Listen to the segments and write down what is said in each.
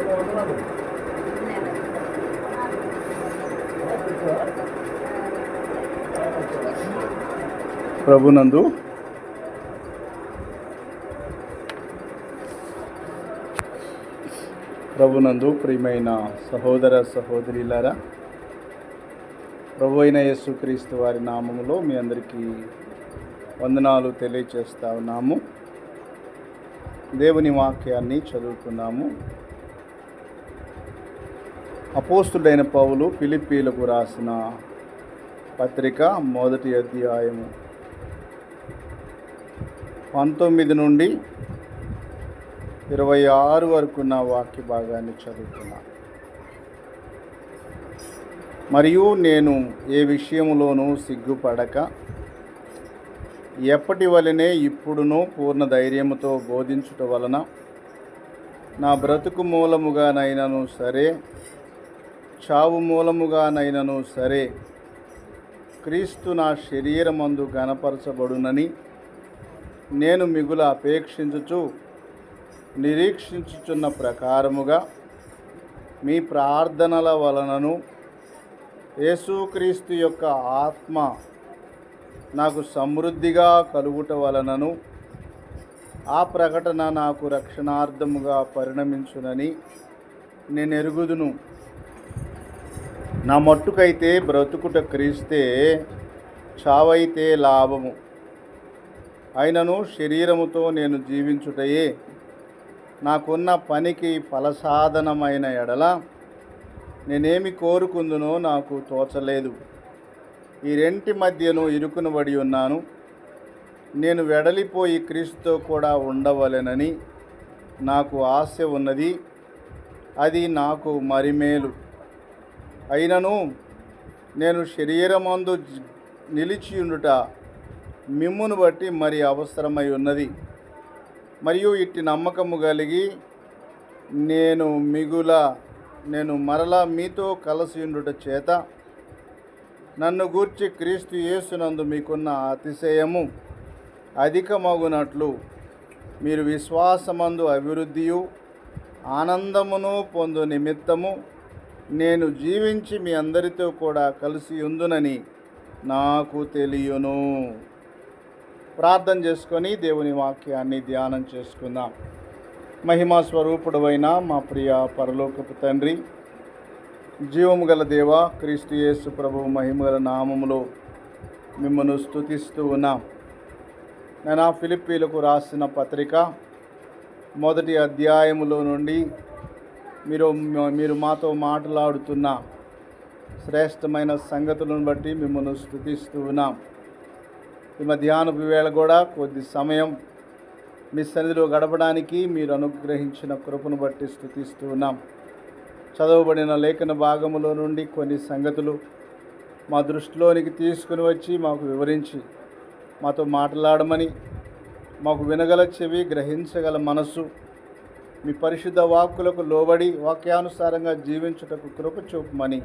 ప్రభునందు ప్రియమైన సహోదర సహోదరులారా, ప్రభు అయిన యేసుక్రీస్తు వారి నామములో మీ అందరికీ వందనాలు తెలియచేస్తా ఉన్నాము. దేవుని వాక్యాన్ని చదువుకున్నాము. అపోస్తుడైన పౌలు ఫిలిప్పీలకు రాసిన పత్రిక 1వ అధ్యాయము 19 నుండి 26 వరకు ఉన్న వాక్య భాగాన్ని చదువుతున్నా. మరియు నేను ఏ విషయములోనూ సిగ్గుపడక ఎప్పటి వలనే ఇప్పుడును పూర్ణ ధైర్యముతో బోధించుట వలన నా బ్రతుకు మూలముగానైనను సరే, చావు మూలముగానైనను సరే, క్రీస్తు నా శరీరమందు గణపరచబడునని నేను మిగుల అపేక్షించుచు నిరీక్షించుచున్న ప్రకారముగా మీ ప్రార్థనల వలనను యేసుక్రీస్తు యొక్క ఆత్మ నాకు సమృద్ధిగా కలుగుట వలనను ఆ ప్రకటన నాకు రక్షణార్థముగా పరిణమించునని నేను ఎరుగుదును. నా మట్టుకైతే బ్రతుకుట క్రీస్తే, చావైతే లాభము. అయినను శరీరముతో నేను జీవించుటయే నాకున్న పనికి ఫలసాధనమైన ఎడల నేనేమి కోరుకుందునో నాకు తోచలేదు. ఈ రెంటి మధ్యను ఇరుకునబడి ఉన్నాను. నేను వెడలిపోయి క్రీస్తుతో కూడా ఉండవలెనని నాకు ఆశ ఉన్నది. అది నాకు మరిమేలు. అయినను నేను శరీరమందు నిలిచియుండుట మిమ్మును బట్టి మరి అవసరమై ఉన్నది. మరియు ఇట్టి నమ్మకము కలిగి నేను మరలా మీతో కలిసియుండుట చేత నన్ను గూర్చి క్రీస్తు యేసునందు మీకున్న అతిశయము అధికమగునట్లు మీరు విశ్వాసమందు అభివృద్ధియు ఆనందమును పొందు నిమిత్తము నేను జీవించి మీ అందరితో కూడా కలిసి ఉందునని నాకు తెలియను. ప్రార్థన చేసుకొని దేవుని వాక్యాన్ని ధ్యానం చేసుకుందాం. మహిమా స్వరూపుడవైన మా ప్రియ పరలోకపు తండ్రి, జీవము గల దేవ, క్రీస్తు యేసు ప్రభువు మహిమగల నామములో మిమ్మల్ని స్తుతిస్తూ ఉన్నాం. నేను ఫిలిప్పీలకు రాసిన పత్రిక 1వ అధ్యాయములో నుండి మీరు మాతో మాట్లాడుతున్న శ్రేష్టమైన సంగతులను బట్టి మిమ్మల్ని స్తుతిస్తూ ఉన్నాం. ఈ మధ్యాహ్నపు వేళ కూడా కొద్ది సమయం మీ సన్నిధిలో గడపడానికి మీరు అనుగ్రహించిన కృపను బట్టి స్తుతిస్తూ ఉన్నాం. చదవబడిన లేఖన భాగములో నుండి కొన్ని సంగతులు మా దృష్టిలోనికి తీసుకుని వచ్చి మాకు వివరించి మాతో మాట్లాడమని, మాకు వినగల చెవి, గ్రహించగల మనస్సు, మీ పరిశుద్ధ వాక్కులకు లోబడి వాక్యానుసారంగా జీవించుటకు కృప చూపమని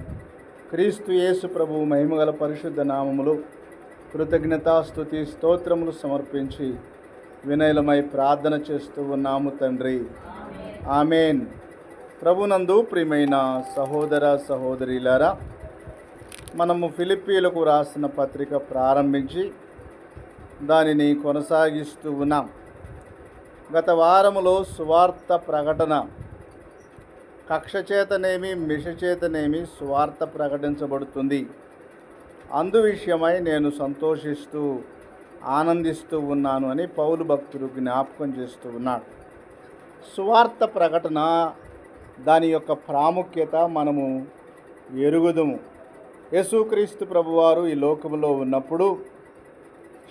క్రీస్తు యేసు ప్రభువు మహిమగల పరిశుద్ధ నామములు కృతజ్ఞతాస్తుతి స్తోత్రములు సమర్పించి వినయలమై ప్రార్థన చేస్తూ ఉన్నాము తండ్రి. ఆమెన్. ప్రభునందు ప్రియమైన సహోదర సహోదరులారా, మనము ఫిలిప్పీలకు రాసిన పత్రిక ప్రారంభించి దానిని కొనసాగిస్తూ ఉన్నాం. గత వారములో సువార్త ప్రకటన, కక్ష చేతనేమి మిష చేతనేమి సువార్త ప్రకటించబడుతుంది అందు విషయమై నేను సంతోషిస్తూ ఆనందిస్తూ ఉన్నాను అని పౌలు భక్తుడు జ్ఞాపకం చేస్తూ ఉన్నాడు. సువార్త ప్రకటన, దాని యొక్క ప్రాముఖ్యత మనము ఎరుగుదుము. యేసుక్రీస్తు ప్రభువారు ఈ లోకములో ఉన్నప్పుడు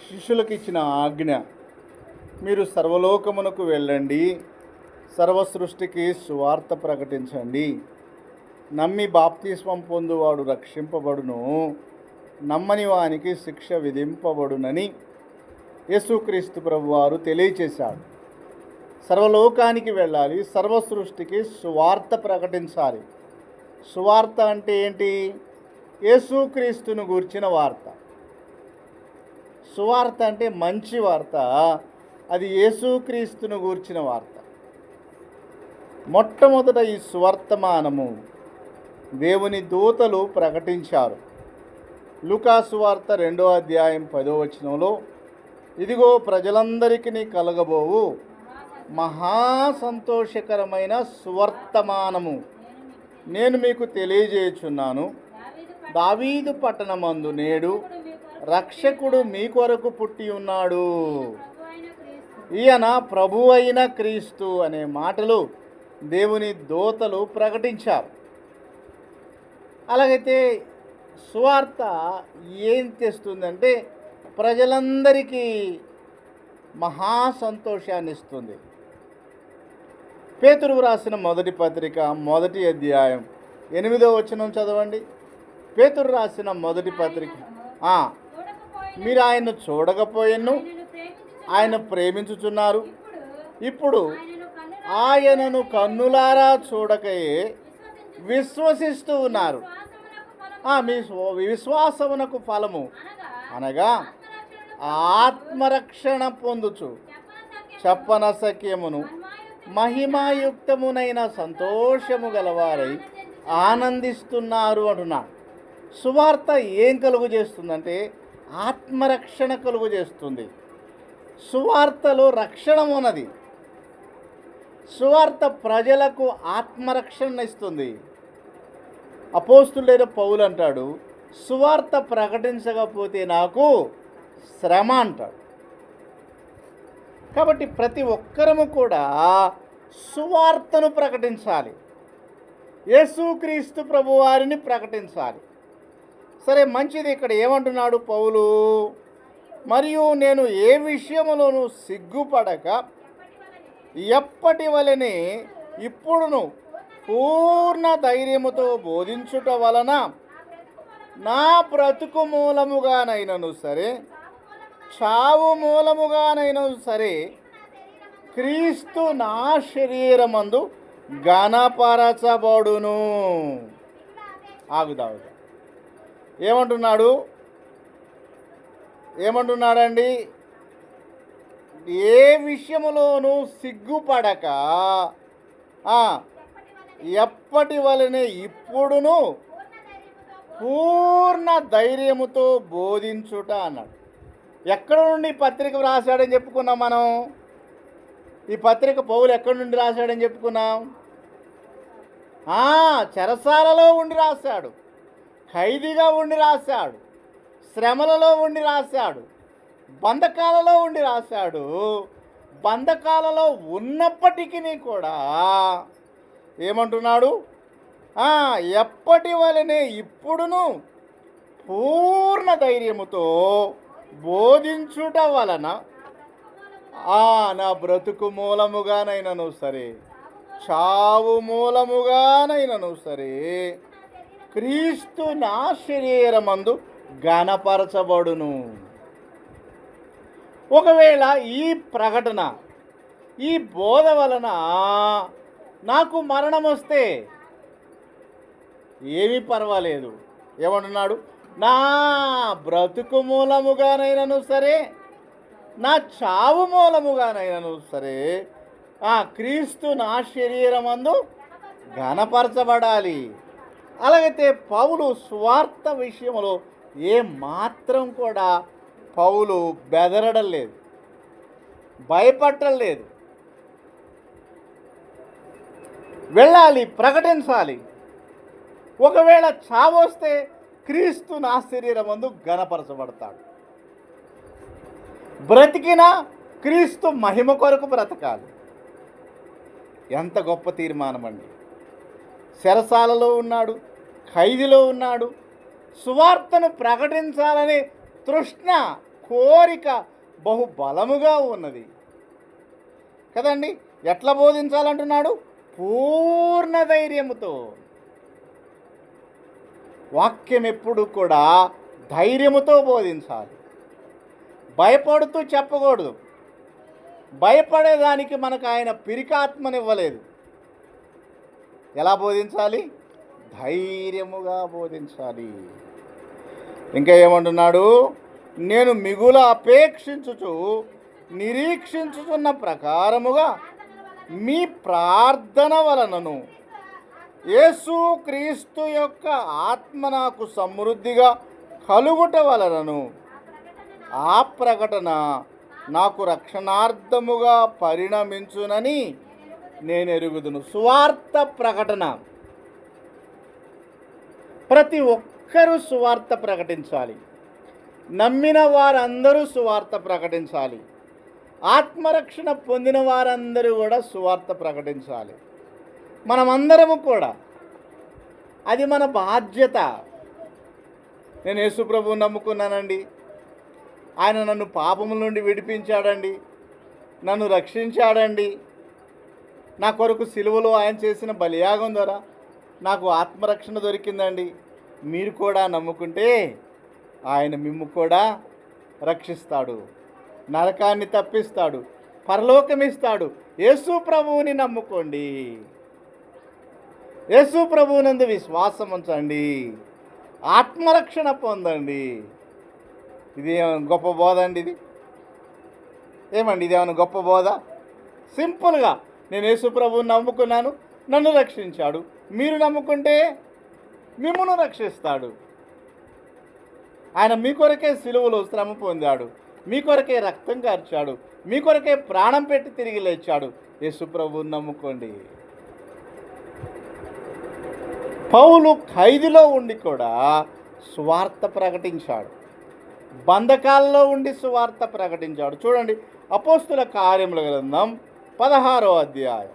శిష్యులకు ఇచ్చిన ఆజ్ఞ, మీరు సర్వలోకమునకు వెళ్ళండి, సర్వ సృష్టికి సువార్త ప్రకటించండి, నమ్మి బాప్తిస్మం పొందువాడు రక్షింపబడును, నమ్మని వానికి శిక్ష విధింపబడునని యేసుక్రీస్తు ప్రభువారు తెలియచేశాడు. సర్వలోకానికి వెళ్ళాలి, సర్వ సృష్టికి సువార్త ప్రకటించాలి. సువార్త అంటే ఏంటి? యేసుక్రీస్తును గూర్చిన వార్త. సువార్త అంటే మంచి వార్త, అది యేసుక్రీస్తును గూర్చిన వార్త. మొట్టమొదట ఈ సువర్తమానము దేవుని దూతలు ప్రకటించారు. లూకాసు వార్త 2వ అధ్యాయం 10వ వచనంలో, ఇదిగో ప్రజలందరికీ కలగబోవు మహా సంతోషకరమైన సువర్తమానము నేను మీకు తెలియజేయుచున్నాను. దావీదు పట్టణమందు నేడు రక్షకుడు మీ కొరకు పుట్టి ఉన్నాడు. ఈయన ప్రభు అయిన క్రీస్తు అనే మాటలు దేవుని దూతలు ప్రకటించారు. అలాగైతే సువార్త ఏం తెస్తుందంటే ప్రజలందరికీ మహా సంతోషాన్ని ఇస్తుంది. పేతురు రాసిన మొదటి పత్రిక 1వ అధ్యాయం 8వ వచనం చదవండి. పేతురు రాసిన మొదటి పత్రిక, మీరు ఆయన్ను చూడకపోయినను ఆయన ప్రేమించుచున్నారు. ఇప్పుడు ఆయనను కన్నులారా చూడకయే విశ్వసిస్తూ ఉన్నారు. మీ విశ్వాసమునకు ఫలము అనగా ఆత్మరక్షణ పొందుచు చెప్పనసఖ్యమును మహిమాయుక్తమునైన సంతోషము గలవారై ఆనందిస్తున్నారు అంటున్నాడు. సువార్త ఏం కలుగు చేస్తుందంటే ఆత్మరక్షణ కలుగు చేస్తుంది. సువార్తలో రక్షణ ఉన్నది. సువార్త ప్రజలకు ఆత్మరక్షణ ఇస్తుంది. అపోస్తులైన పౌలు అంటాడు, సువార్త ప్రకటించకపోతే నాకు శ్రమ అంటాడు. కాబట్టి ప్రతి ఒక్కరము కూడా సువార్తను ప్రకటించాలి. యేసుక్రీస్తు ప్రభువారిని ప్రకటించాలి. సరే, మంచిది. ఇక్కడ ఏమంటున్నాడు పౌలు? మరియు నేను ఏ విషయములోనూ సిగ్గుపడక ఎప్పటి వలెనే ఇప్పుడును పూర్ణ ధైర్యముతో బోధించుట వలన నా బ్రతుకు మూలముగానైనను సరే, చావు మూలముగానైనను సరే, క్రీస్తు నా శరీరమందు ఘనపరచబడును. ఆగుదావుదా ఏమంటున్నాడండి? ఏ విషయములోనూ సిగ్గుపడక ఎప్పటి వలనే ఇప్పుడును పూర్ణ ధైర్యముతో బోధించుట అన్నాడు. ఎక్కడ నుండి పత్రిక రాశాడని చెప్పుకున్నాం మనం? ఈ పత్రిక పౌలు ఎక్కడి నుండి రాశాడని చెప్పుకున్నాం? చెరసాలలో ఉండి రాశాడు, ఖైదీగా ఉండి రాశాడు, శ్రమలలో ఉండి రాశాడు, బంధకాలలో ఉండి రాశాడు. బంధకాలలో ఉన్నప్పటికీ కూడా ఏమంటున్నాడు? ఎప్పటి వలనే ఇప్పుడును పూర్ణ ధైర్యముతో బోధించుట వలన నా బ్రతుకు మూలముగానైనను సరే, చావు మూలముగానైనను సరే, క్రీస్తు నా శరీరమందు ఘనపరచబడును. ఒకవేళ ఈ ప్రకటన, ఈ బోధ వలన నాకు మరణం వస్తే ఏమీ పర్వాలేదు. ఏమంటున్నాడు? నా బ్రతుకు మూలముగానైనను సరే, నా చావు మూలముగానైనను సరే, క్రీస్తు నా శరీరమందు ఘనపరచబడాలి. అలాగైతే పౌలు స్వార్థ విషయంలో ఏ మాత్రం కూడా పౌలు బెదరడం లేదు, భయపడటం లేదు. వెళ్ళాలి, ప్రకటించాలి. ఒకవేళ చావొస్తే క్రీస్తు నా శరీరమందు ఘనపరచబడతాడు. బ్రతికినా క్రీస్తు మహిమ కొరకు బ్రతకాలి. ఎంత గొప్ప తీర్మానం అండి! చెరసాలలో ఉన్నాడు, ఖైదీలో ఉన్నాడు. సువార్తను ప్రకటించాలనే తృష్ణ, కోరిక బహుబలముగా ఉన్నది కదండి. ఎట్లా బోధించాలంటున్నాడు? పూర్ణ ధైర్యముతో. వాక్యం ఎప్పుడు కూడా ధైర్యముతో బోధించాలి. భయపడుతూ చెప్పకూడదు. భయపడేదానికి మనకు ఆయన పిరికాత్మనివ్వలేదు. ఎలా బోధించాలి? ధైర్యముగా బోధించాలి. ఇంకా ఏమంటున్నాడు? నేను మిగుల అపేక్షించుచు నిరీక్షించుతున్న ప్రకారముగా మీ ప్రార్థన వలనను యేసుక్రీస్తు యొక్క ఆత్మ నాకు సమృద్ధిగా కలుగుట వలనను ఆ ప్రకటన నాకు రక్షణార్థముగా పరిణమించునని నేను ఎరుగుదును. సువార్త ప్రకటన. ప్రతి ఒక్కరూ సువార్త ప్రకటించాలి. నమ్మిన వారందరూ సువార్త ప్రకటించాలి. ఆత్మరక్షణ పొందిన వారందరూ కూడా సువార్త ప్రకటించాలి. మనమందరము కూడా, అది మన బాధ్యత. నేను యేసుప్రభువు నమ్ముకున్నానండి, ఆయన నన్ను పాపముల నుండి విడిపించాడండి, నన్ను రక్షించాడండి, నా కొరకు సిలువలో ఆయన చేసిన బలియాగం ద్వారా నాకు ఆత్మరక్షణ దొరికిందండి. మీరు కూడా నమ్ముకుంటే ఆయన మిమ్ము కూడా రక్షిస్తాడు, నరకాన్ని తప్పిస్తాడు, పరలోకమిస్తాడు. యేసు ప్రభువుని నమ్ముకోండి, యేసు ప్రభువునందు విశ్వాసం ఉంచండి, ఆత్మరక్షణ పొందండి. ఇది గొప్ప బోధ అండి. ఇది ఏమండి, ఇదేమన్నా గొప్ప బోధ? సింపుల్గా నేను యేసు ప్రభువుని నమ్ముకున్నాను, నన్ను రక్షించాడు. మీరు నమ్ముకుంటే మిమ్మును రక్షిస్తాడు. ఆయన మీ కొరకే సిలువలో శ్రమ పొందాడు, మీ కొరకే రక్తం కార్చాడు, మీ కొరకే ప్రాణం పెట్టి తిరిగి లేచాడు. యేసు ప్రభువుని నమ్ముకోండి. పౌలు ఖైదులో ఉండి కూడా సువార్త ప్రకటించాడు, బంధకాల్లో ఉండి సువార్త ప్రకటించాడు. చూడండి, అపోస్తుల కార్యముల గ్రంథం 16వ అధ్యాయం.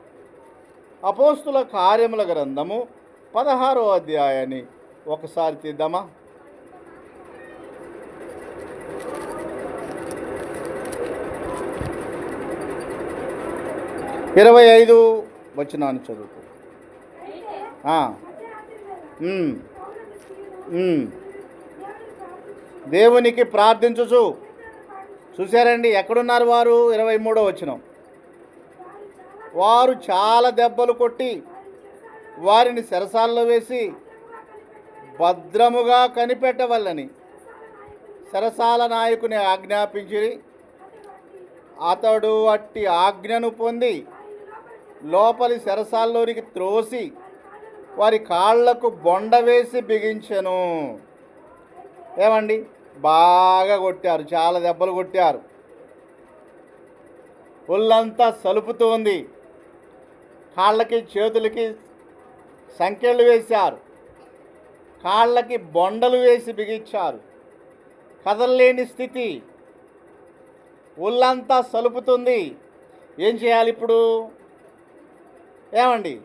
అపోస్తుల కార్యముల గ్రంథము 16వ అధ్యాయాన్ని ఒకసారి తీద్దామా? ఇరవై 25 వచనాన్ని చదువుకో. దేవునికి ప్రార్థించుచు. చూశారండి, ఎక్కడున్నారు వారు? 23వ వచనం. వారు చాలా దెబ్బలు కొట్టి వారిని చెరసాలలో వేసి భద్రముగా కనిపెట్టవల్లని చెరసాల నాయకుని ఆజ్ఞాపించి, అతడు అట్టి ఆజ్ఞను పొంది లోపలి చెరసాల్లోనికి త్రోసి వారి కాళ్లకు బొండ వేసి బిగించెను. ఏమండి, బాగా కొట్టారు, చాలా దెబ్బలు కొట్టారు. ఒళ్ళంతా సలుపుతోంది, కాళ్ళకి చేతులకి సంకెళ్ళు వేశారు, కాళ్ళకి బొండలు వేసి బిగించారు. కదలలేని స్థితి, ఒళ్ళంతా సలుపుతుంది. ఏం చేయాలి ఇప్పుడు? ఏమండి,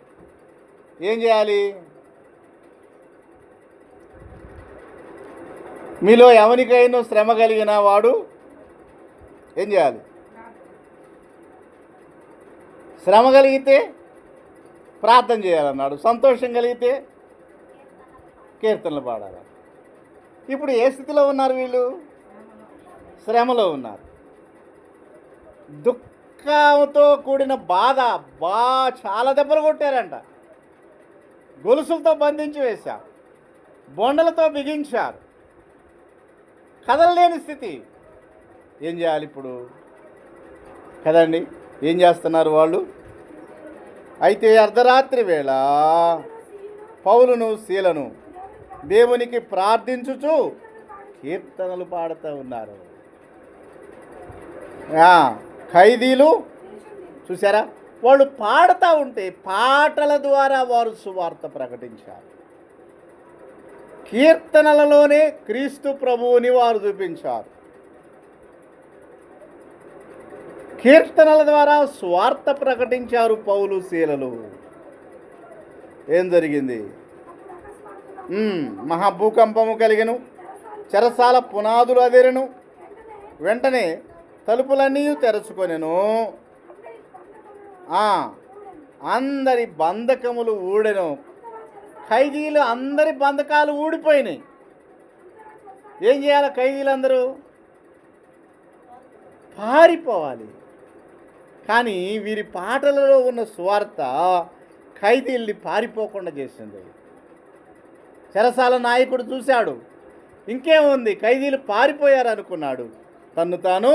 ఏం చేయాలి? మీలో ఎవరికైనా శ్రమ కలిగిన వాడు ఏం చేయాలి? శ్రమ కలిగితే ప్రార్థన చేయాలన్నాడు, సంతోషం కలిగితే కీర్తనలు పాడాలి. ఇప్పుడు ఏ స్థితిలో ఉన్నారు వీళ్ళు? శ్రమలో ఉన్నారు. దుఃఖంతో కూడిన బాధ, చాలా దెబ్బలు కొట్టారంట, గొలుసులతో బంధించి వేశారు, బొండలతో బిగించారు, కదలలేని స్థితి. ఏం చేయాలి ఇప్పుడు? కదండి, ఏం చేస్తున్నారు వాళ్ళు? అయితే అర్ధరాత్రి వేళ పౌలును శీలను దేవునికి ప్రార్థించుచు కీర్తనలు పాడుతూ ఉన్నారు. ఖైదీలు చూసారా, వాళ్ళు పాడుతూ ఉంటే పాటల ద్వారా వారు సువార్త ప్రకటించారు. కీర్తనలలోనే క్రీస్తు ప్రభువుని వారు చూపించారు. కీర్తనల ద్వారా స్వార్థ ప్రకటించారు పౌలు శీలలు. ఏం జరిగింది? మహాభూకంపము కలిగెను, చెరసాల పునాదులు అదిరెను, వెంటనే తలుపులన్నీ తెరుచుకొనెను, అందరి బంధకములు ఊడెను. ఖైదీలు అందరి బంధకాలు ఊడిపోయినాయి. ఏం చేయాలి? ఖైదీలందరూ పారిపోవాలి. కానీ వీరి పాటలలో ఉన్న సువార్త ఖైదీల్ని పారిపోకుండా చేసింది. చెరసాల నాయకుడు చూశాడు, ఇంకేముంది, ఖైదీలు పారిపోయారు అనుకున్నాడు. తన్ను తాను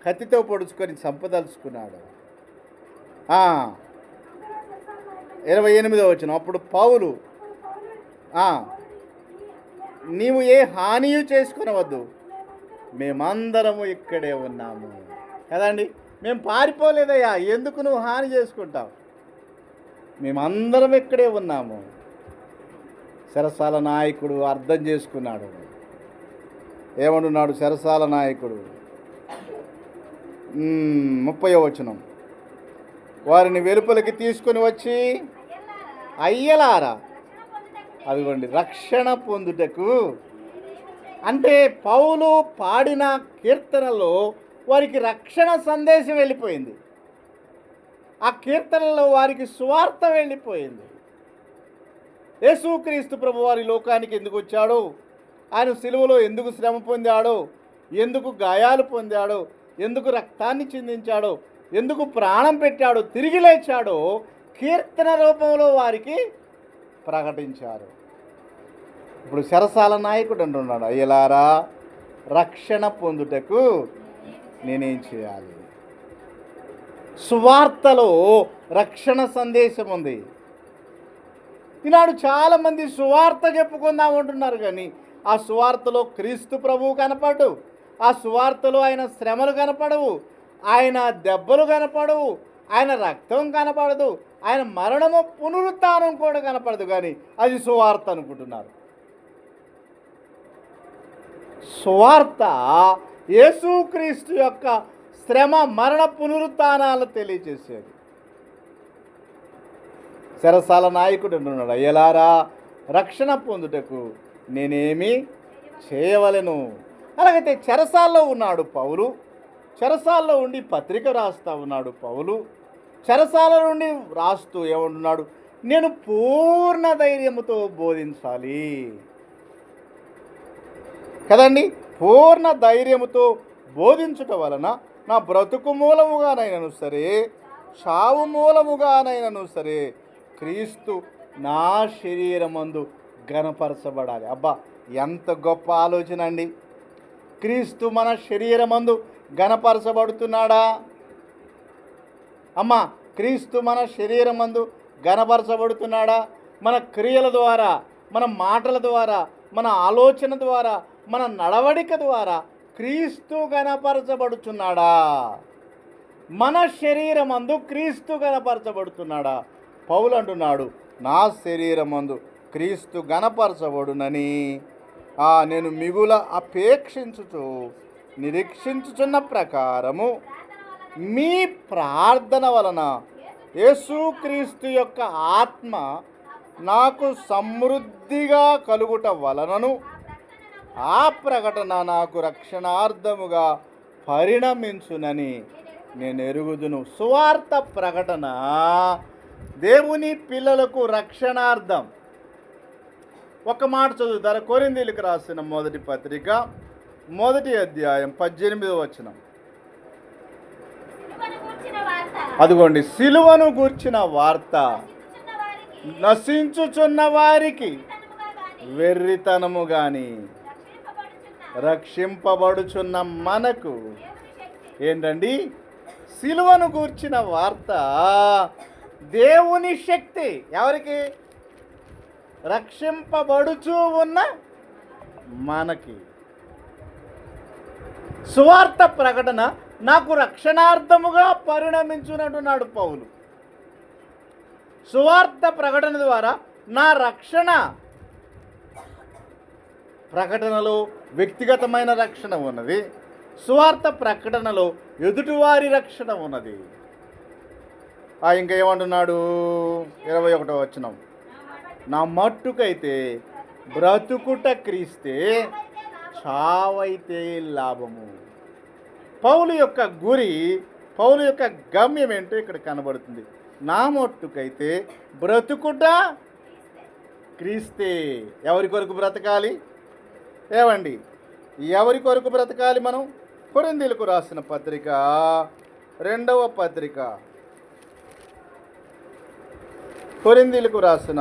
కత్తితో పొడుచుకొని చంపదలుచుకున్నాడు. ఆ, 28వ వచనం. అప్పుడు పౌలు, ఆ, నీవు ఏ హానియు చేసుకునవద్దు, మేమందరము ఇక్కడే ఉన్నాము. కదండి, మేము పారిపోలేదయ్యా, ఎందుకు నువ్వు హాని చేసుకుంటావు, మేమందరం ఇక్కడే ఉన్నాము. చెరసాల నాయకుడు అర్థం చేసుకున్నాడు. ఏమంటున్నాడు చెరసాల నాయకుడు? 30వ వచనం. వారిని వెలుపలికి తీసుకొని వచ్చి, అయ్యలారా, అదిగోండి రక్షణ పొందుటకు. అంటే పౌలు పాడిన కీర్తనలో వారికి రక్షణ సందేశం వెళ్ళిపోయింది. ఆ కీర్తనలో వారికి సువార్త వెళ్ళిపోయింది. యేసుక్రీస్తు ప్రభు వారి లోకానికి ఎందుకు వచ్చాడో, ఆయన సిలువలో ఎందుకు శ్రమ పొందాడో, ఎందుకు గాయాలు పొందాడో, ఎందుకు రక్తాన్ని చిందించాడో, ఎందుకు ప్రాణం పెట్టాడో, తిరిగి లేచాడో కీర్తన రూపంలో వారికి ప్రకటించారు. ఇప్పుడు చెరసాల నాయకుడు అంటున్నాడు, అయ్యలారా, రక్షణ పొందుటకు నేనేం చేయాలి? సువార్తలో రక్షణ సందేశం ఉంది. ఈనాడు చాలామంది సువార్త చెప్పుకుందామంటున్నారు, కానీ ఆ సువార్తలో క్రీస్తు ప్రభువు కనపడు, ఆ సువార్తలో ఆయన శ్రమలు కనపడవు, ఆయన దెబ్బలు కనపడవు, ఆయన రక్తం కనపడదు, ఆయన మరణము పునరుత్థానం కూడా కనపడదు, కానీ అది సువార్త అనుకుంటున్నారు. సువార్త యేసుక్రీస్తు యొక్క శ్రమ, మరణ, పునరుత్థానాలు తెలియజేసేది. చెరసాల నాయకుడు అంటున్నాడు, అయ్యలారా, రక్షణ పొందుటకు నేనేమి చేయవలెను? అలాగైతే చెరసాల్లో ఉన్నాడు పౌలు, చెరసాల్లో ఉండి పత్రిక రాస్తూ ఉన్నాడు పౌలు. చెరసాల నుండి రాస్తూ ఏమంటున్నాడు? నేను పూర్ణ ధైర్యముతో బోధించాలి కదండి. పూర్ణ ధైర్యముతో బోధించుట వలన నా బ్రతుకు మూలముగానైనను సరే, చావు మూలముగానైనను సరే, క్రీస్తు నా శరీరమందు ఘనపరచబడాలి. అబ్బా, ఎంత గొప్ప ఆలోచన అండి! క్రీస్తు మన శరీరమందు ఘనపరచబడుతున్నాడా? అమ్మా, క్రీస్తు మన శరీరమందు ఘనపరచబడుతున్నాడా? మన క్రియల ద్వారా, మన మాటల ద్వారా, మన ఆలోచన ద్వారా, మన నడవడిక ద్వారా క్రీస్తు ఘనపరచబడుతున్నాడా? మన శరీరమందు క్రీస్తు ఘనపరచబడుతున్నాడా? పౌలు అంటున్నాడు, నా శరీరమందు క్రీస్తు ఘనపరచబడునని నేను మిగుల అపేక్షించుచు నిరీక్షించుచున్న ప్రకారము మీ ప్రార్థన వలన యేసుక్రీస్తు యొక్క ఆత్మ నాకు సమృద్ధిగా కలుగుట వలనను ఆ ప్రకటన నాకు రక్షణార్థముగా పరిణమించునని నేను ఎరుగుదును. సువార్త ప్రకటన దేవుని పిల్లలకు రక్షణార్థం. ఒక మాట చదువుతారా? కొరింథీయులకు రాసిన మొదటి పత్రిక 1వ అధ్యాయం 18వ వచనం. అదిగోండి, సిలువను గూర్చిన వార్త నశించుచున్న వారికి వెర్రితనము గాని రక్షింపబడుచున్న మనకు ఏంటండి? సిలువను గూర్చిన వార్త దేవుని శక్తి. ఎవరికి? రక్షింపబడుచు ఉన్న మనకి. సువార్త ప్రకటన నాకు రక్షణార్థముగా పరిణమించునంటున్నాడు పౌలు. సువార్త ప్రకటన ద్వారా నా రక్షణ. ప్రకటనలో వ్యక్తిగతమైన రక్షణ ఉన్నది, సువార్త ప్రకటనలో ఎదుటివారి రక్షణ ఉన్నది. ఇంకా ఏమంటున్నాడు? 21వ వచనం. నా మట్టుకైతే బ్రతుకుట క్రీస్తే, చావైతే లాభము. పౌలు యొక్క గురి, పౌలు యొక్క గమ్యం ఏంటో ఇక్కడ కనబడుతుంది. నా మట్టుకైతే బ్రతుకుట క్రీస్తే. ఎవరి కొరకు బ్రతకాలి? ఏవండి, ఎవరి కొరకు బ్రతకాలి మనం? కొరింథీయులకు రాసిన పత్రిక 2వ పత్రిక, కొరింథీయులకు రాసిన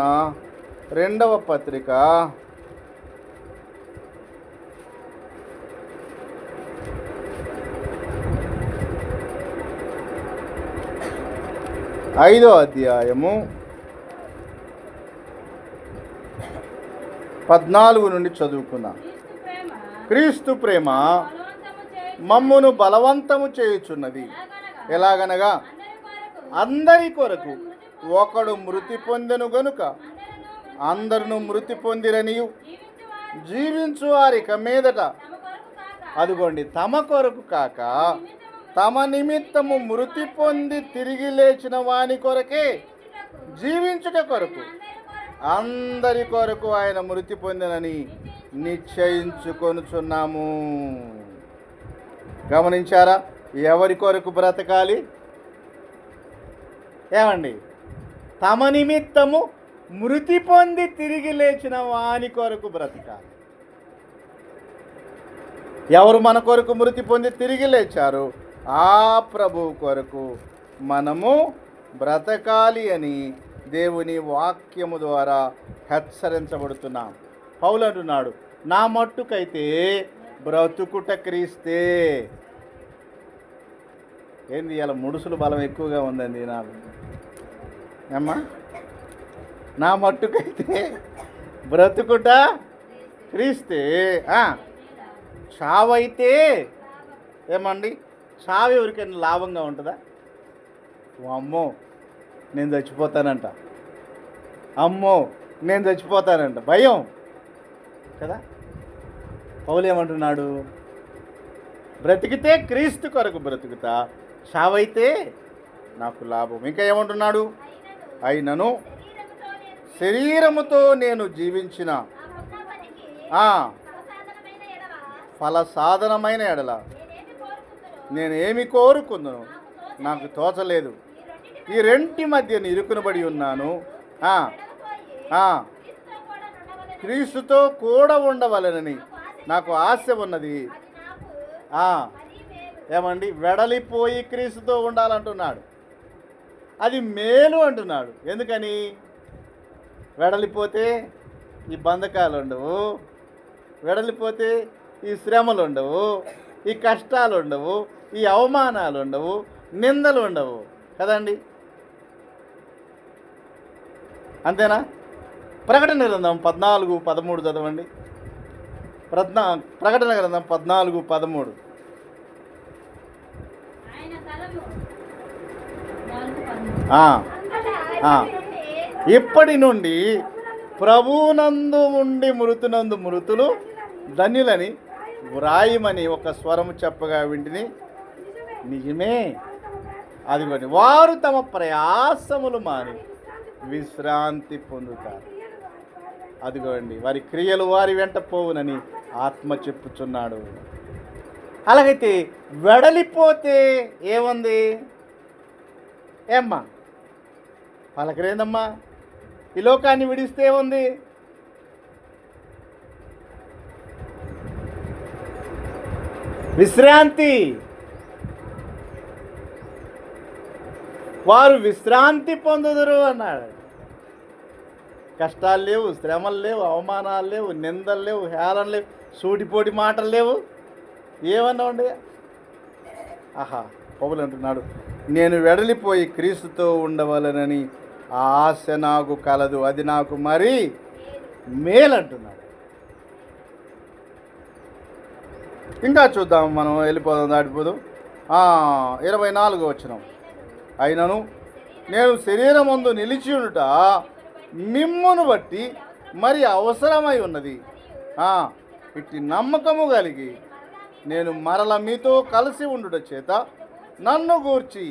2వ పత్రిక 2 5వ అధ్యాయము 14 నుండి చదువుకుందాం. క్రీస్తు ప్రేమ మమ్మును బలవంతము చేయుచున్నది, ఎలాగనగా అందరి కొరకు ఒకడు మృతి పొందెను గనుక అందరును మృతి పొందిరనియు, జీవించు వారిక మీదట అదుగోండి తమ కొరకు కాక తమ నిమిత్తము మృతి పొంది తిరిగి లేచిన వాని కొరకే జీవించుట కొరకు అందరి కొరకు ఆయన మృతి పొందినని నిశ్చయించుకొనుచున్నాము. గమనించారా? ఎవరి కొరకు బ్రతకాలి? ఏమండి? తమ నిమిత్తము మృతి పొంది తిరిగి లేచిన వాని కొరకు బ్రతకాలి. ఎవరు మన కొరకు మృతి పొంది తిరిగి లేచారు? ఆ ప్రభువు కొరకు మనము బ్రతకాలి అని దేవుని వాక్యము ద్వారా హెచ్చరించబడుతున్నాం. పౌలు అంటున్నాడు, నా మట్టుకైతే బ్రతుకుట క్రీస్తే. ఏంది ఇలా ముడుసులు బలం ఎక్కువగా ఉందండి నాకు అమ్మా. నా మట్టుకైతే బ్రతుకుట క్రీస్తే, చావైతే ఏమండి? చావు ఎవరికైనా లాభంగా ఉంటుందా? అమ్మో నేను చచ్చిపోతానంట, అమ్మో నేను చచ్చిపోతానంట, భయం కదా. పౌలు ఏమంటున్నాడు? బ్రతికితే క్రీస్తు కొరకు బ్రతుకుతా, చావైతే నాకు లాభం. ఇంకా ఏమంటున్నాడు? అయినను శరీరముతో నేను జీవించిన ఫలసాధనమైన ఎడల నేనేమి కోరుకుందును నాకు తోచలేదు. ఈ రెంటి మధ్య ఇరుకునబడి ఉన్నాను. క్రీస్తుతో కూడా ఉండవలనని నాకు ఆశ ఉన్నది. ఏమండి? వెడలిపోయి క్రీస్తుతో ఉండాలంటున్నాడు. అది మేలు అంటున్నాడు. ఎందుకని? వెడలిపోతే ఈ బంధకాలు ఉండవు, వెడలిపోతే ఈ శ్రమలు ఉండవు, ఈ కష్టాలు ఉండవు, ఈ అవమానాలు ఉండవు, నిందలు ఉండవు కదండి. అంతేనా? ప్రకటన గ్రంథం 14:13 చదవండి. ప్రకటన గ్రంథం 14:13. ఇప్పటి నుండి ప్రభువునందు ఉండి మృతునందు మృతులు ధన్యులని వ్రాయమని ఒక స్వరము చెప్పగా వింటిని. నిజమే, అదిగోండి వారు తమ ప్రయాసములు మాని విశ్రాంతి పొందుతారు. అదిగోండి వారి క్రియలు వారి వెంట పోవునని ఆత్మ చెప్పుచున్నాడు. అలాగైతే వెడలిపోతే ఏముంది? ఏమ్మా పలకరేందమ్మా? ఈ లోకాన్ని విడిస్తే ఏముంది? విశ్రాంతి. వారు విశ్రాంతి పొందుదురు అన్నాడు. కష్టాలు లేవు, శ్రమలు లేవు, అవమానాలు లేవు, నిందలు లేవు, హేళన లేవు, సూటిపోటి మాటలు లేవు. ఏమన్నా ఉండే? పౌలు అంటున్నాడు, నేను వెడలిపోయి క్రీస్తుతో ఉండవలనని ఆశ నాకు కలదు, అది నాకు మరీ మేలంటున్నాడు. ఇంకా చూద్దాం, మనం వెళ్ళిపోదాం, దాటిపోదాం. 24వ వచనం. అయినను నేను శరీరమందు నిలిచి ఉండుట మిమ్మును బట్టి మరి అవసరమై ఉన్నది. ఇట్టి నమ్మకము కలిగి నేను మరల మీతో కలిసి ఉండుట చేత నన్ను గూర్చి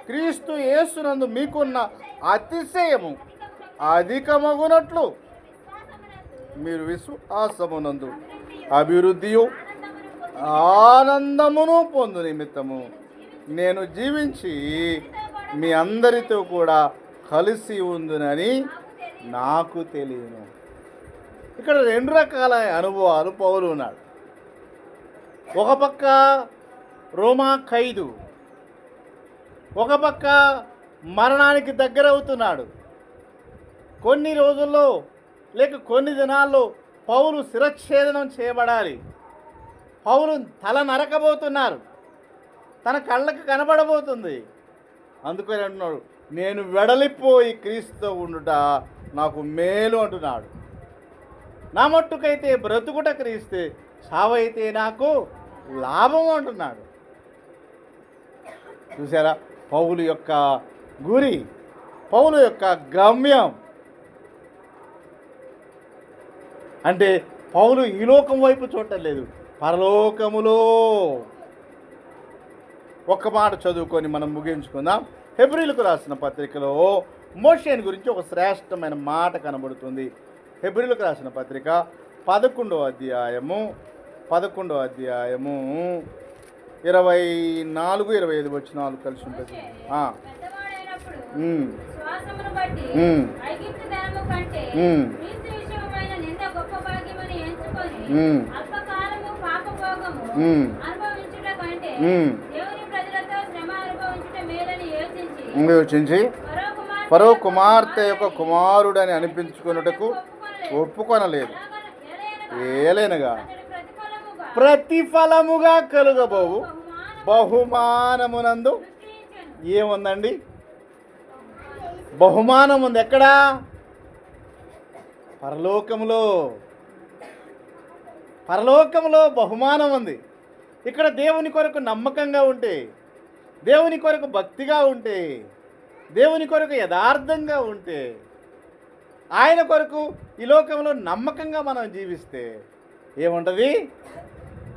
క్రీస్తు యేసునందు మీకున్న అతిశయము అధికమగునట్లు మీరు విశ్వాసమునందు అభివృద్ధియు ఆనందమును పొందు నిమిత్తము నేను జీవించి మీ అందరితో కూడా కలిసి ఉందునని నాకు తెలియను. ఇక్కడ 2 రకాల అనుభవాలు పౌలు ఉన్నాడు. ఒక పక్క రోమా ఖైదు, ఒక పక్క మరణానికి దగ్గరవుతున్నాడు. కొన్ని రోజుల్లో లేక కొన్ని దినాల్లో పౌలు శిరచ్ఛేదనం చేయబడాలి. పౌలు తల నరకబోతున్నారు, తన కళ్ళకు కనబడబోతుంది. అందుకని అంటున్నాడు, నేను వెడలిపోయి క్రీస్తుతో ఉండుట నాకు మేలు అంటున్నాడు. నా మట్టుకైతే బ్రతుకుట క్రీస్తే, సావైతే నాకు లాభం అంటున్నాడు. చూసారా పౌలు యొక్క గురి, పౌలు యొక్క గమ్యం. అంటే పౌలు ఈ లోకం వైపు చూడటం లేదు, పరలోకములో. ఒక్క మాట చదువుకొని మనం ముగించుకుందాం. హెబ్రీలకు రాసిన పత్రికలో మోషేని గురించి ఒక శ్రేష్టమైన మాట కనబడుతుంది. హెబ్రీలకు రాసిన పత్రిక 11వ అధ్యాయము 24-25 వచనాలు కలిసి ఉంటుంది. యోచించి ఫరో కుమార్తె యొక్క కుమారుడని అనిపించుకొనుటకు ఒప్పుకొనలేదు. ఏలైనగా ప్రతిఫలముగా కలుగబోవు బహుమానమునందు ఏముందండి? బహుమానం ఉంది. ఎక్కడా? పరలోకములో. పరలోకములో బహుమానం ఉంది. ఇక్కడ దేవుని కొరకు నమ్మకంగా ఉంటే, దేవుని కొరకు భక్తిగా ఉంటే, దేవుని కొరకు యథార్థంగా ఉంటే, ఆయన కొరకు ఈ లోకంలో నమ్మకంగా మనం జీవిస్తే ఏముంటుంది?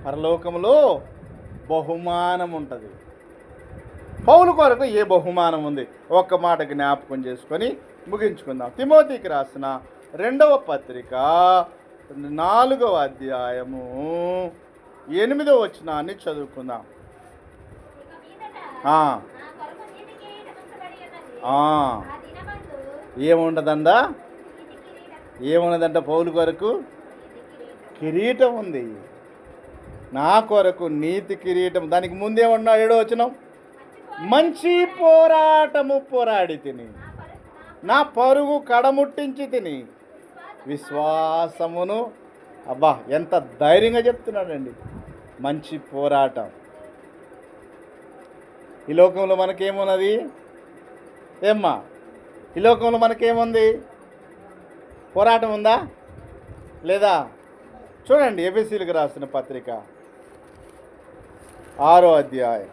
పరలోకములో బహుమానం ఉంటుంది. పౌలు కొరకు ఏ బహుమానం ఉంది? ఒక్క మాట జ్ఞాపకం చేసుకొని ముగించుకుందాం. తిమోతికి రాసిన 2వ పత్రిక 4వ అధ్యాయము 8వ వచనాన్ని చదువుకుందాం. ఏముండదండా? ఏమున్నదంట? పౌలు కొరకు కిరీటం ఉంది. నా కొరకు నీతి కిరీటం. దానికి ముందేమన్నాడు? 7వ వచనం, మంచి పోరాటము పోరాడి తిని, నా పరుగు కడముట్టించి తిని, విశ్వాసమును. అబ్బా, ఎంత ధైర్యంగా చెప్తున్నాడండి. మంచి పోరాటం. ఈ లోకంలో మనకేమున్నది? ఏమ్మా, ఈ లోకంలో మనకేముంది? పోరాటం ఉందా లేదా? చూడండి, ఎఫెసీయులకు రాసిన పత్రిక 6వ అధ్యాయం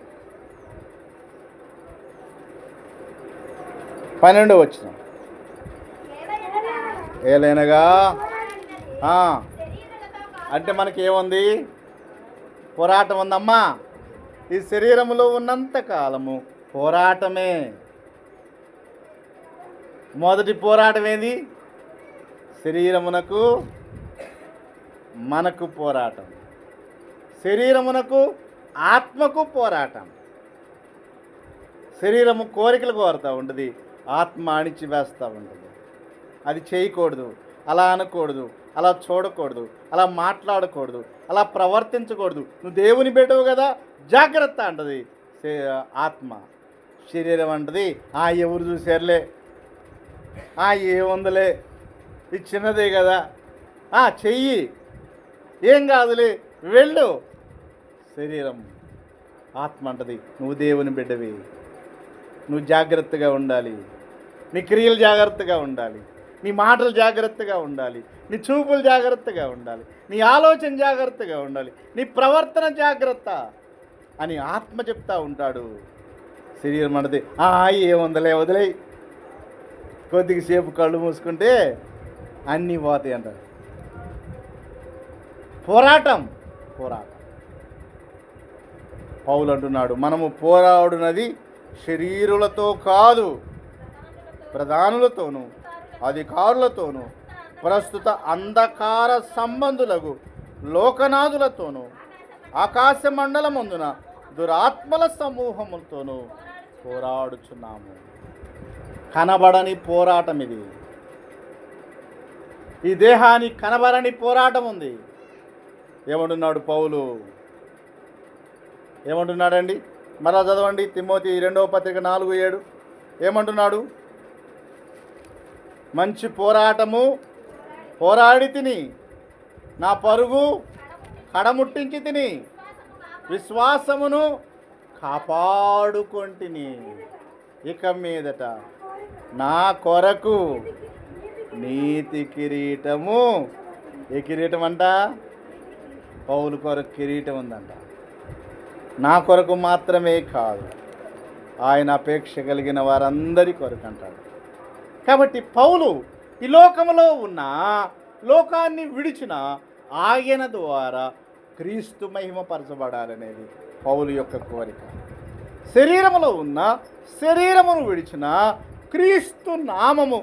12వ వచనం. ఏలైనగా అంటే మనకేముంది? పోరాటం ఉందమ్మా. ఈ శరీరంలో ఉన్నంత కాలము పోరాటమే. మొదటి పోరాటం ఏంది? శరీరమునకు మనకు పోరాటం, శరీరమునకు ఆత్మకు పోరాటం. శరీరము కోరికలు కోరుతూ ఉంటుంది, ఆత్మ అణిచివేస్తూ ఉంటుంది. అది చేయకూడదు, అలా అనకూడదు, అలా చూడకూడదు, అలా మాట్లాడకూడదు, అలా ప్రవర్తించకూడదు. నువ్వు దేవుని బిడ్డవు కదా, జాగ్రత్త అంటది ఆత్మ. శరీరం అంటది, ఎవరు చూసారులే, ఏముందలే, ఇది చిన్నదే కదా, చెయ్యి, ఏం కాదులే, వెళ్ళు. శరీరం. ఆత్మ అంటది, నువ్వు దేవుని బిడ్డవి, నువ్వు జాగ్రత్తగా ఉండాలి, నీ క్రియలు జాగ్రత్తగా ఉండాలి, నీ మాటలు జాగ్రత్తగా ఉండాలి, నీ చూపులు జాగ్రత్తగా ఉండాలి, నీ ఆలోచన జాగ్రత్తగా ఉండాలి, నీ ప్రవర్తన జాగ్రత్త అని ఆత్మ చెప్తా ఉంటాడు. శరీరం అన్నది, ఏముందలే, వదిలే, కొద్దిగా సేపు కళ్ళు మూసుకుంటే అన్నీ పోతాయి అంటారు. పోరాటం. పౌలు అంటున్నాడు, మనము పోరాడునది శరీరులతో కాదు, ప్రధానులతోనూ అధికారులతోనూ ప్రస్తుత అంధకార సంబంధులకు లోకనాథులతోనూ ఆకాశ మండలమందున దురాత్మల సమూహములతోనూ పోరాడుచున్నాము. కనబడని పోరాటం ఇది. ఈ దేహానికి కనబడని పోరాటం ఉంది. ఏమంటున్నాడు పౌలు? ఏమంటున్నాడండి? మరలా చదవండి, తిమోతి 2వ పత్రిక 4:7. ఏమంటున్నాడు? మంచి పోరాటము పోరాడి తిని, నా పరుగు కడముట్టించి తిని, విశ్వాసమును కాపాడుకొంటిని. ఇక మీదట నా కొరకు నీతి కిరీటము. ఏ కిరీటం అంట? పౌలు కొరకు కిరీటం ఉందంట. నా కొరకు మాత్రమే కాదు, ఆయన అపేక్ష కలిగిన వారందరి కొరకు అంటాడు. కాబట్టి పౌలు ఈ లోకంలో ఉన్న, లోకాన్ని విడిచిన ఆయన ద్వారా క్రీస్తు మహిమపరచబడాలనేది పౌలు యొక్క కోరిక. శరీరములో ఉన్న, శరీరమును విడిచిన క్రీస్తు నామము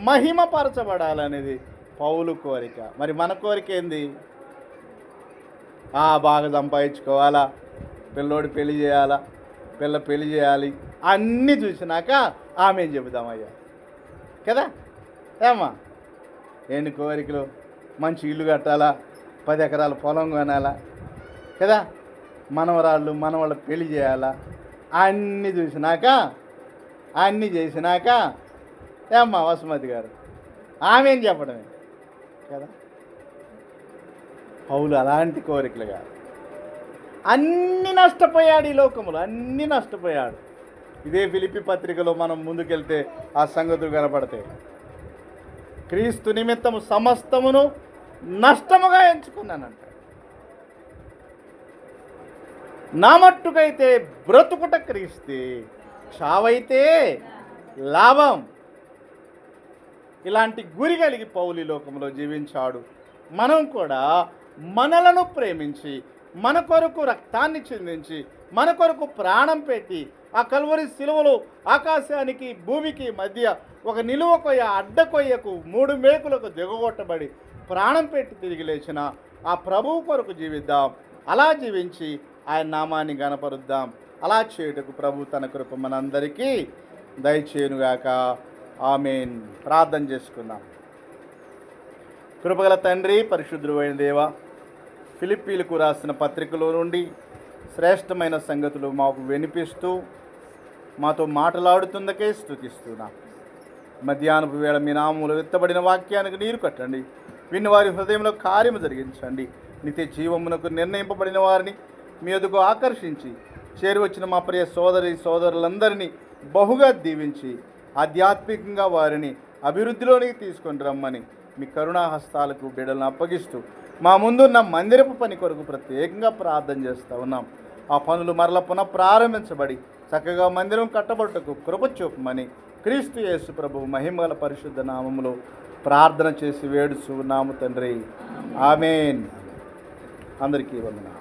మహిమపరచబడాలనేది పౌలు కోరిక. మరి మన కోరిక ఏంది? బాగా సంపాదించుకోవాలా, పిల్లోడు పెళ్లి చేయాలా, పిల్ల పెళ్లి చేయాలి, అన్నీ చూసినాక ఆమె చెబుతామయ్యా కదా. ఏమ్మా, ఎన్ని కోరికలు! మంచి ఇల్లు కట్టాలా, 10 ఎకరాల పొలం కొనాలా కదా, మనవరాళ్ళు మనవాళ్ళు పెళ్లి చేయాలా, అన్నీ చూసినాక, అన్నీ చేసినాక ఏమ్మా వసుమతి గారు ఆమె ఏం చెప్పడమే కదా. పౌలు అలాంటి కోరికలు కాదు. అన్నీ నష్టపోయాడు, ఈ లోకములు అన్నీ నష్టపోయాడు. ఇదే ఫిలిప్పీ పత్రికలో మనం ముందుకెళ్తే ఆ సంగతులు కనపడతాయి. క్రీస్తు నిమిత్తము సమస్తమును నష్టముగా ఎంచుకున్నానంట. నా మట్టుకైతే బ్రతుకుట క్రీస్తే, చావైతే లాభం. ఇలాంటి గురి కలిగి పౌలు ఈ లోకంలో జీవించాడు. మనం కూడా మనలను ప్రేమించి, మన కొరకు రక్తాన్ని చిందించి, మన కొరకు ప్రాణం పెట్టి, ఆ కల్వరి శిలువలో ఆకాశానికి భూమికి మధ్య ఒక నిలువ కొయ్య, అడ్డ కొయ్యకు 3 మేకులకు దిగగొట్టబడి ప్రాణం పెట్టి తిరిగి లేచిన ఆ ప్రభువు కొరకు జీవిద్దాం. అలా జీవించి ఆయన నామాన్ని గణపరుద్దాం. అలా చేయుటకు ప్రభు తన కృప మనందరికీ దయచేయునుగాక. ఆమేన్. ప్రార్థన చేసుకుందాం. కృపగల తండ్రి, పరిశుద్ధుడు అయిన దేవ, ఫిలిప్పీలకు రాసిన పత్రికలో నుండి శ్రేష్టమైన సంగతులు మాకు వినిపిస్తూ మాతో మాట్లాడుతుందకే స్తుతిస్తున్నాం. మధ్యాహ్నపు వేళ మీ నామములు ఎత్తబడిన వాక్యానికి నీరు కట్టండి. విన్న వారి హృదయంలో కార్యము జరిగించండి. నిత్య జీవమునకు నిర్ణయింపబడిన వారిని మీ ఎదుగు ఆకర్షించి చేరువచ్చిన మా ప్రియ సోదరులందరినీ బహుగా దీవించి ఆధ్యాత్మికంగా వారిని అభివృద్ధిలోనికి తీసుకొని రమ్మని మీ కరుణా హస్తాలకు బిడ్డలను అప్పగిస్తూ మా ముందున్న మందిరపు పని కొరకు ప్రత్యేకంగా ప్రార్థన చేస్తూ ఉన్నాం. ఆ పనులు మరల పునః ప్రారంభించబడి చక్కగా మందిరం కట్టబడుటకు కృప చూపమని క్రీస్తు యేసు ప్రభువు మహిమగల పరిశుద్ధ నామములో ప్రార్థన చేసి వేడుచు నాము తండ్రి. ఆమేన్. అందరికీ వందనాలు.